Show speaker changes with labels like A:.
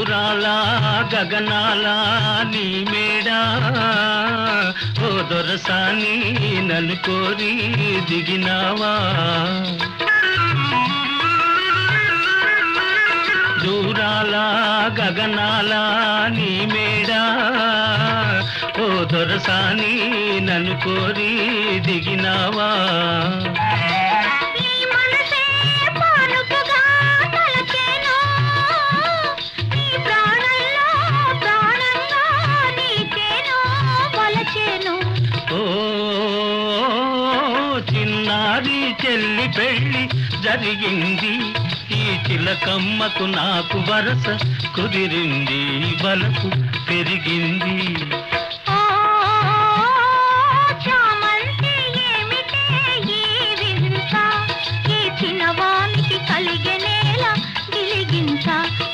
A: దూరాల గగనాల నీ మేడా ఓ దొరసాని నన్ను కోరి దిగినావా దూరాల గగనాల నీ మేడా ఓ దొరసాని నన్ను కోరి దిగినావా చిన్నారి చెల్లి పెళ్ళి జరిగింది ఈ చిలకమ్మకు నాకు వరస కుదిరింది బలపు పెరిగింది